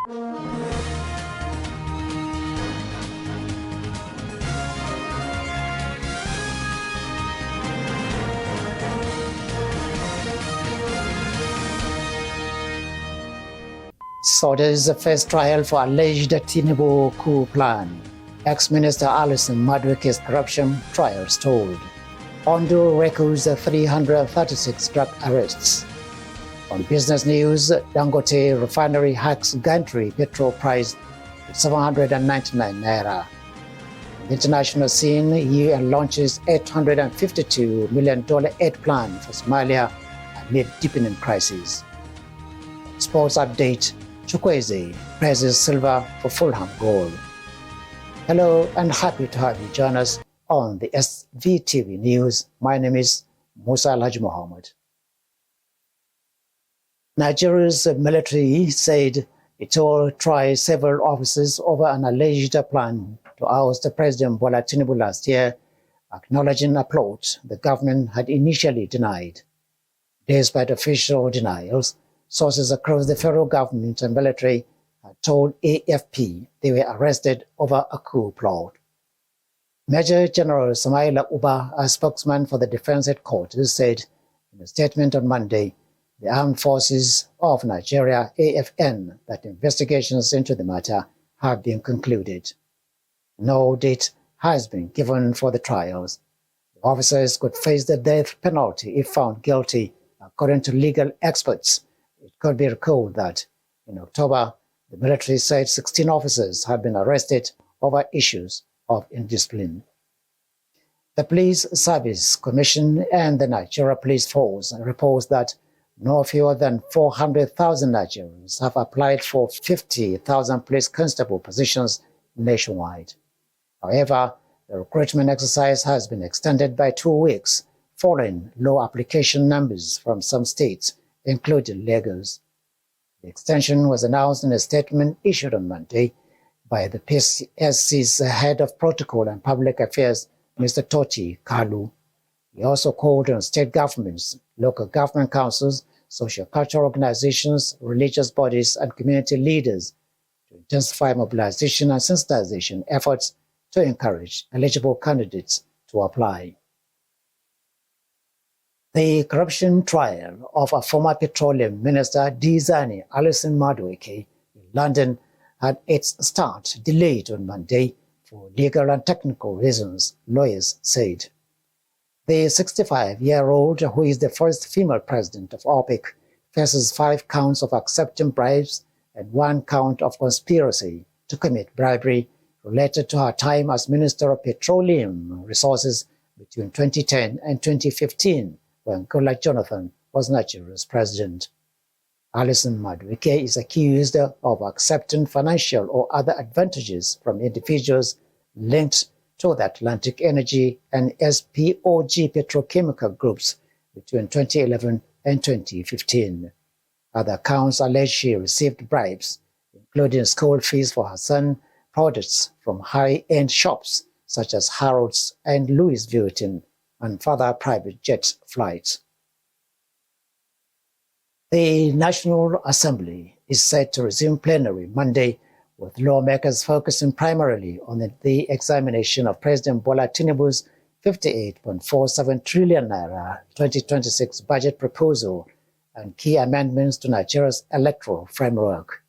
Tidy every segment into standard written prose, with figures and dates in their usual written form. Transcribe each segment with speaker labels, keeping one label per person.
Speaker 1: So there is the first trial for alleged Tinubu coup plan. Ex-Minister Alison Madueke's corruption trial stalled. Ondo records 336 drug arrests. On business news, Dangote refinery hikes gantry petrol price to 799 naira. On the international scene, UN launches $852 million aid plan for Somalia amid deepening crisis. Sports update. Chukwueze praises silver for Fulham goal. Hello and happy to have you join us on the SVTV News. My name is Musa Alhaji Mohammed. Nigeria's military said it will try several officers over an alleged plan to oust President Bola Tinubu last year, acknowledging a plot the government had initially denied. Despite official denials, sources across the federal government and military had told AFP they were arrested over a coup plot. Major General Samaila Uba, a spokesman for the Defense Headquarters, said in a statement on Monday, the Armed Forces of Nigeria, AFN, that investigations into the matter have been concluded. No date has been given for the trials. The officers could face the death penalty if found guilty, according to legal experts. It could be recalled that in October, the military said 16 officers had been arrested over issues of indiscipline. The Police Service Commission and the Nigeria Police Force reports that no fewer than 400,000 Nigerians have applied for 50,000 police constable positions nationwide. However, the recruitment exercise has been extended by 2 weeks, following low application numbers from some states, including Lagos. The extension was announced in a statement issued on Monday by the PSC's head of protocol and public affairs, Mr. Toti Kalu. He also called on state governments, local government councils, socio-cultural organizations, religious bodies, and community leaders to intensify mobilization and sensitization efforts to encourage eligible candidates to apply. The corruption trial of a former petroleum minister, Dizani Alison Madueke, in London had its start delayed on Monday for legal and technical reasons, lawyers said. The 65-year-old, who is the first female president of OPEC, faces 5 counts of accepting bribes and 1 count of conspiracy to commit bribery related to her time as Minister of Petroleum Resources between 2010 and 2015, when Goodluck Jonathan was Nigeria's president. Alison Madueke is accused of accepting financial or other advantages from individuals linked to the Atlantic Energy and SPOG petrochemical groups between 2011 and 2015. Other accounts allege she received bribes, including school fees for her son, products from high-end shops such as Harrods and Louis Vuitton, and further private jet flights. The National Assembly is set to resume plenary Monday, with lawmakers focusing primarily on the examination of President Bola Tinubu's 58.47 trillion naira 2026 budget proposal and key amendments to Nigeria's electoral framework.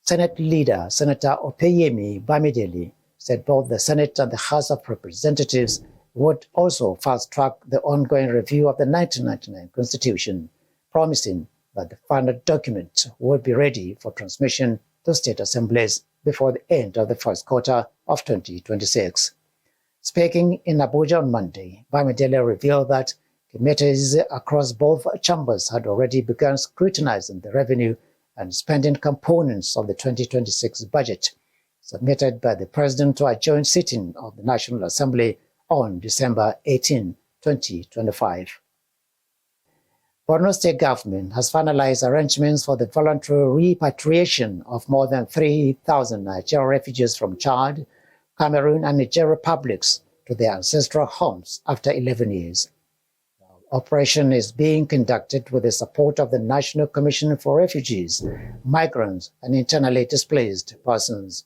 Speaker 1: Senate leader Senator Opeyemi Bamidele said both the Senate and the House of Representatives would also fast-track the ongoing review of the 1999 Constitution, promising that the final document would be ready for transmission to state assemblies before the end of the first quarter of 2026. Speaking in Abuja on Monday, Bamidele revealed that committees across both chambers had already begun scrutinizing the revenue and spending components of the 2026 budget, submitted by the President to a joint sitting of the National Assembly on December 18, 2025. Borno State government has finalized arrangements for the voluntary repatriation of more than 3,000 Nigerian refugees from Chad, Cameroon, and Niger republics to their ancestral homes after 11 years. Operation is being conducted with the support of the National Commission for Refugees, Migrants, and Internally Displaced Persons.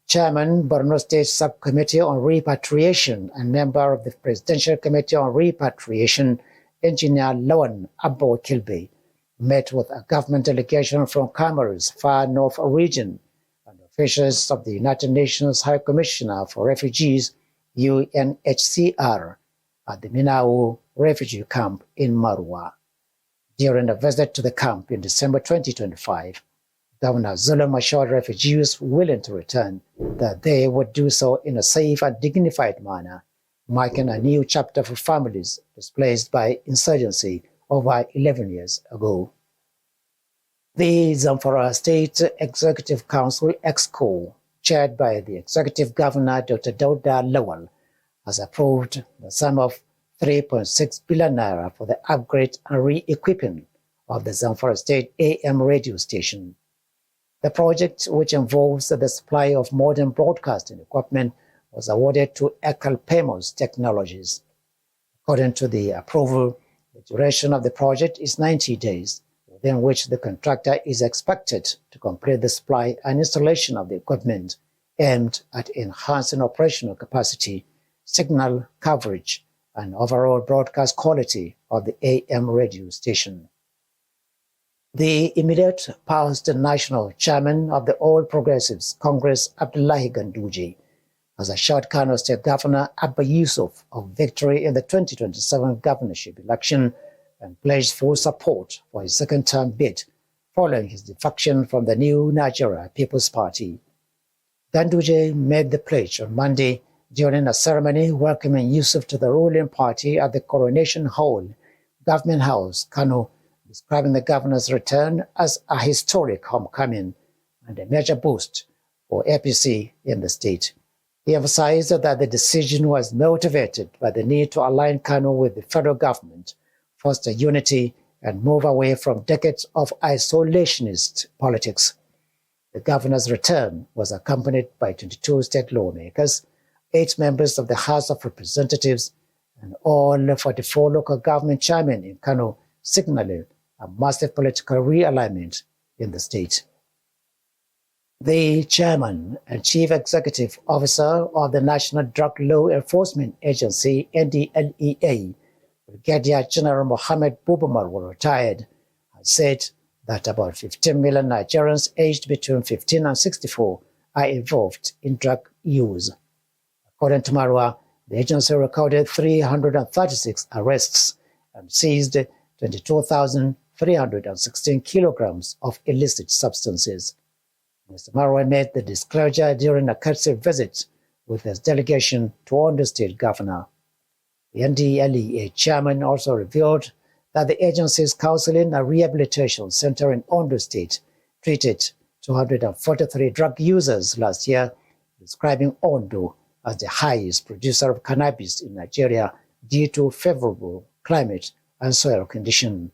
Speaker 1: Chairman, Borno State Subcommittee on Repatriation and member of the Presidential Committee on Repatriation, Engineer Lawan Abbo Kilbe, met with a government delegation from Cameroon's far north region and officials of the United Nations High Commissioner for Refugees, UNHCR, at the Minau refugee camp in Marwa. During a visit to the camp in December 2025, Governor Zulum assured refugees willing to return that they would do so in a safe and dignified manner, marking a new chapter for families displaced by insurgency over 11 years ago. The Zamfara State Executive Council EXCO, chaired by the Executive Governor Dr. Dauda Lawal, has approved the sum of 3.6 billion naira for the upgrade and re-equipping of the Zamfara State AM radio station. The project, which involves the supply of modern broadcasting equipment, was awarded to Ekal Pemos Technologies. According to the approval, the duration of the project is 90 days, within which the contractor is expected to complete the supply and installation of the equipment aimed at enhancing operational capacity, signal coverage, and overall broadcast quality of the AM radio station. The immediate past national chairman of the All Progressives Congress, Abdullahi Ganduje, has assured Kano State Governor Abba Yusuf of victory in the 2027 governorship election and pledged full support for his second-term bid following his defection from the new Nigeria People's Party. Ganduje made the pledge on Monday during a ceremony welcoming Yusuf to the ruling party at the Coronation Hall, Government House, Kano, describing the governor's return as a historic homecoming and a major boost for APC in the state. He emphasized that the decision was motivated by the need to align Kano with the federal government, foster unity, and move away from decades of isolationist politics. The governor's return was accompanied by 22 state lawmakers, 8 members of the House of Representatives, and all 44 local government chairmen in Kano, signaling a massive political realignment in the state. The chairman and chief executive officer of the National Drug Law Enforcement Agency, NDLEA, Brigadier General Mohammed Bubamar, who retired, has said that about 15 million Nigerians aged between 15 and 64 are involved in drug use. According to Marwa, the agency recorded 336 arrests and seized 22,316 kilograms of illicit substances. Mr. Marwa made the disclosure during a courtesy visit with his delegation to Ondo State Governor. The NDLEA chairman also revealed that the agency is counseling a rehabilitation center in Ondo State treated 243 drug users last year, describing Ondo as the highest producer of cannabis in Nigeria due to favorable climate and soil condition.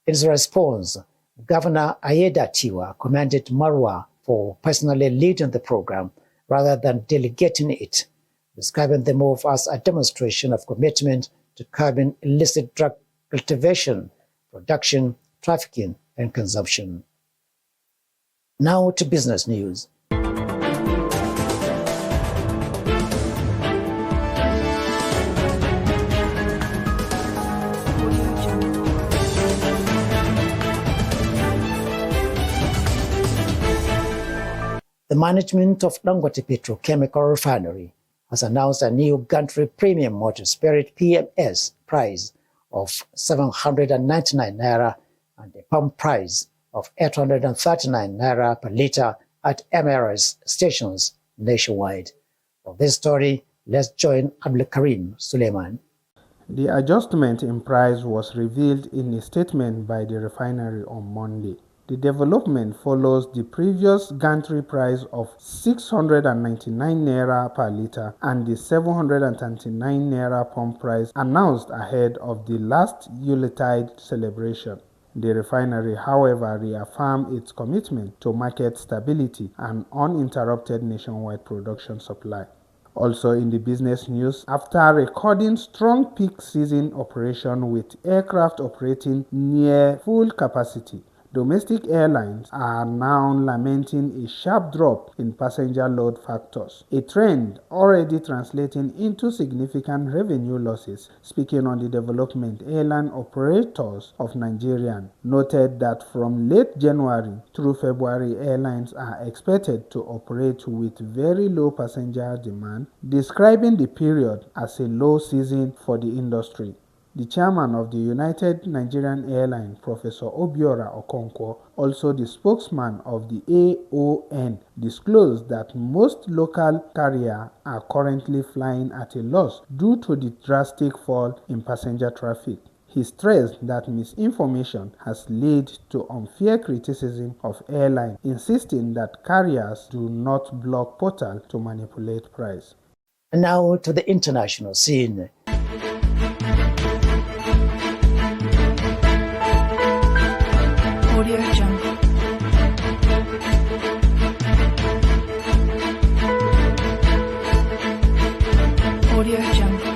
Speaker 1: In his response, Governor Ayeda Tiwa commended Marwa for personally leading the program rather than delegating it, describing the move as a demonstration of commitment to curbing illicit drug cultivation, production, trafficking, and consumption. Now to business news. The management of Dangote Petrochemical Refinery has announced a new Gantry Premium Motor Spirit PMS price of 799 naira and a pump price of 839 naira per litre at MRS stations nationwide. For this story, let's join Abdul Karim Suleiman.
Speaker 2: The adjustment in price was revealed in a statement by the refinery on Monday. The development follows the previous gantry price of 699 naira per litre and the 739 naira pump price announced ahead of the last Yuletide celebration. The refinery, however, reaffirmed its commitment to market stability and uninterrupted nationwide production supply. Also in the business news, after recording strong peak season operation with aircraft operating near full capacity, domestic airlines are now lamenting a sharp drop in passenger load factors, a trend already translating into significant revenue losses. Speaking on the development, Airline Operators of Nigeria noted that from late January through February, airlines are expected to operate with very low passenger demand, describing the period as a low season for the industry. The chairman of the United Nigerian Airlines, Professor Obiora Okonkwo, also the spokesman of the AON, disclosed that most local carriers are currently flying at a loss due to the drastic fall in passenger traffic. He stressed that misinformation has led to unfair criticism of airlines, insisting that carriers do not block portals to manipulate price.
Speaker 1: And now to the international scene.
Speaker 3: Audio Jungle. Audio Jungle.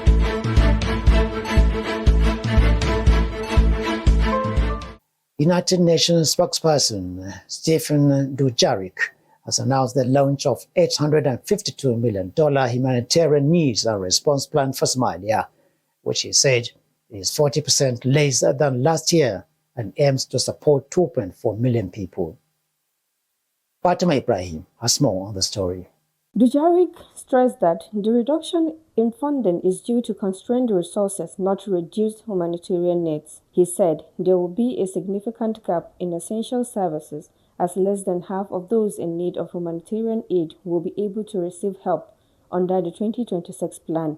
Speaker 1: United Nations spokesperson Stephen Dujarric has announced the launch of $852 million humanitarian needs and response plan for Somalia, which he said is 40% less than last year and aims to support 2.4 million people. Fatima Ibrahim has more on the story.
Speaker 4: Dujarric stressed that the reduction in funding is due to constrained resources, not reduced humanitarian needs. He said there will be a significant gap in essential services as less than half of those in need of humanitarian aid will be able to receive help under the 2026 plan.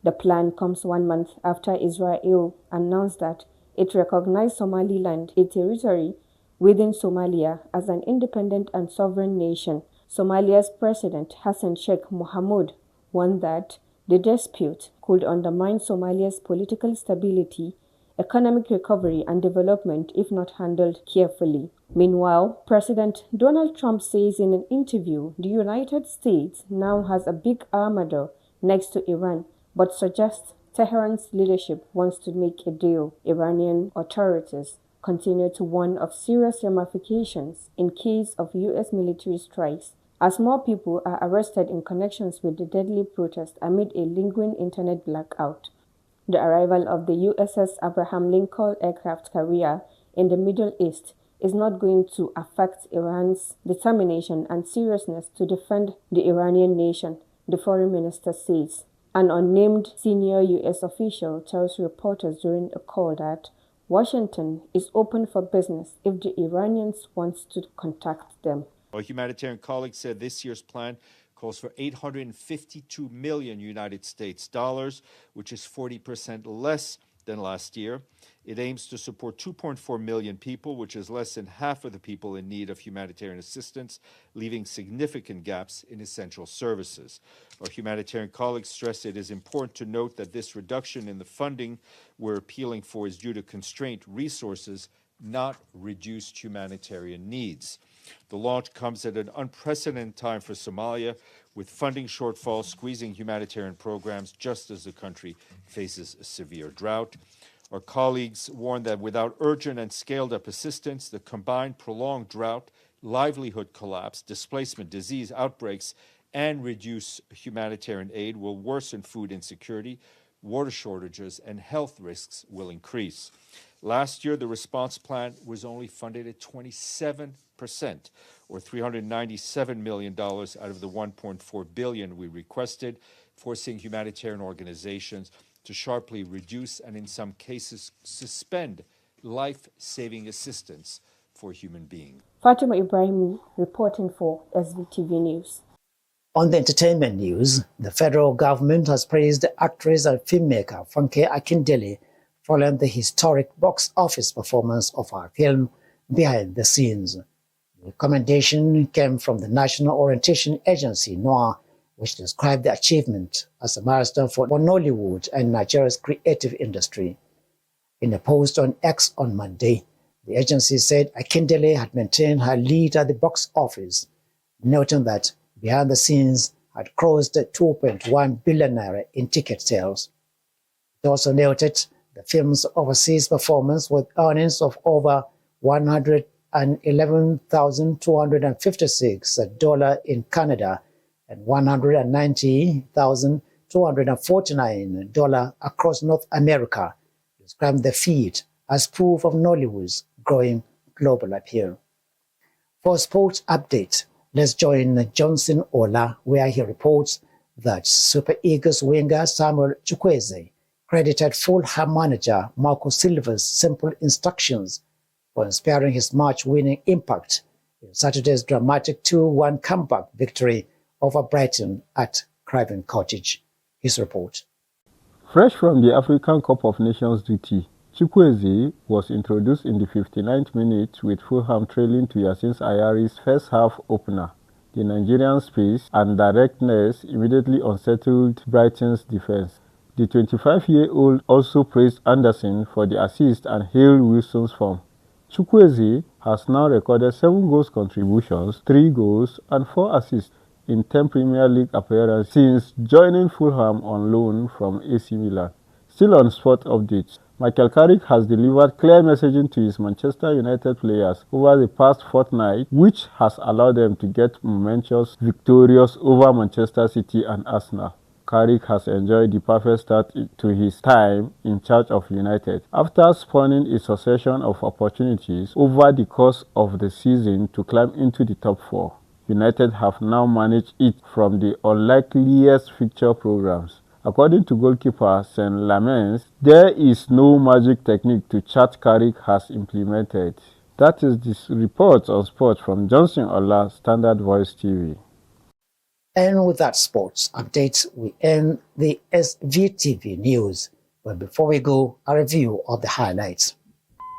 Speaker 4: The plan comes 1 month after Israel announced that it recognized Somaliland, a territory within Somalia, as an independent and sovereign nation. Somalia's President Hassan Sheikh Mohamud warned that the dispute could undermine Somalia's political stability, economic recovery and development if not handled carefully. Meanwhile, President Donald Trump says in an interview the United States now has a big armada next to Iran, but suggests Tehran's leadership wants to make a deal. Iranian authorities continue to warn of serious ramifications in case of U.S. military strikes, as more people are arrested in connections with the deadly protest amid a lingering internet blackout. The arrival of the USS Abraham Lincoln aircraft carrier in the Middle East is not going to affect Iran's determination and seriousness to defend the Iranian nation, the foreign minister says. An unnamed senior U.S. official tells reporters during a call that Washington is open for business if the Iranians want to contact them.
Speaker 5: Our humanitarian colleague said this year's plan calls for $852 million United States dollars, which is 40% less than last year. It aims to support 2.4 million people, which is less than half of the people in need of humanitarian assistance, leaving significant gaps in essential services. Our humanitarian colleagues stress it is important to note that this reduction in the funding we're appealing for is due to constrained resources, not reduced humanitarian needs. The launch comes at an unprecedented time for Somalia, with funding shortfalls squeezing humanitarian programs just as the country faces a severe drought. Our colleagues warn that without urgent and scaled-up assistance, the combined prolonged drought, livelihood collapse, displacement, disease outbreaks, and reduced humanitarian aid will worsen food insecurity, water shortages, and health risks will increase. Last year, the response plan was only funded at 27%, or $397 million out of the $1.4 billion we requested, forcing humanitarian organizations to sharply reduce and, in some cases, suspend life-saving assistance for human beings.
Speaker 4: Fatima Ibrahim reporting for SVTV News.
Speaker 1: On the entertainment news, the federal government has praised the actress and filmmaker Funke Akindele following the historic box office performance of her film Behind the Scenes. The commendation came from the National Orientation Agency, NOAA, which described the achievement as a milestone for Nollywood and Nigeria's creative industry. In a post on X on Monday, the agency said Akindele had maintained her lead at the box office, noting that Behind the Scenes had crossed 2.1 billion naira in ticket sales. It also noted the film's overseas performance with earnings of over $111,256 in Canada and $190,249 across North America, described the feat as proof of Nollywood's growing global appeal. For sports update, let's join Johnson Ola, where he reports that Super Eagles winger Samuel Chukwueze credited Fulham manager Marco Silva's simple instructions for inspiring his match-winning impact in Saturday's dramatic 2-1 comeback victory over Brighton at Craven Cottage. His report.
Speaker 6: Fresh from the African Cup of Nations duty, Chukwueze was introduced in the 59th minute with Fulham trailing to Yasin Ayari's first half opener. The Nigerian's pace and directness immediately unsettled Brighton's defense. The 25-year-old also praised Anderson for the assist and hailed Wilson's form. Chukwueze has now recorded 7 goals contributions, 3 goals and 4 assists in 10 Premier League appearances since joining Fulham on loan from AC Milan. Still on sport updates, Michael Carrick has delivered clear messaging to his Manchester United players over the past fortnight, which has allowed them to get momentous victorious over Manchester City and Arsenal. Carrick has enjoyed the perfect start to his time in charge of United, after spawning a succession of opportunities over the course of the season to climb into the top 4. United have now managed it from the unlikeliest fixture programs. According to goalkeeper Saint Lamens, there is no magic technique to chart Carrick has implemented. That is this report on sport from Johnson Ola, Standard Voice TV.
Speaker 1: And with that sports update, we end the SVTV news. But before we go, a review of the highlights.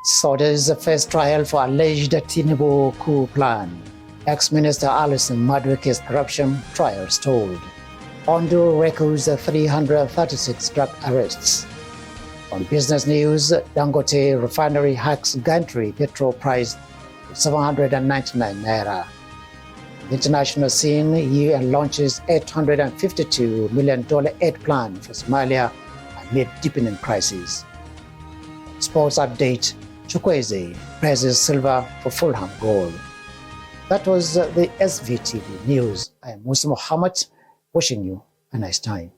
Speaker 1: So there is the first trial for alleged Tinubu coup plan. Ex-Minister Alison Madueke's corruption trial stalled. Ondo records 336 drug arrests. On business news, Dangote refinery hacks gantry petrol price to 799 naira. The international scene, UN launches $852 million aid plan for Somalia amid deepening crisis. Sports update, Chukwueze praises Silva for Fulham goal. That was the SVTV News. I am Musa Muhammad, wishing you a nice time.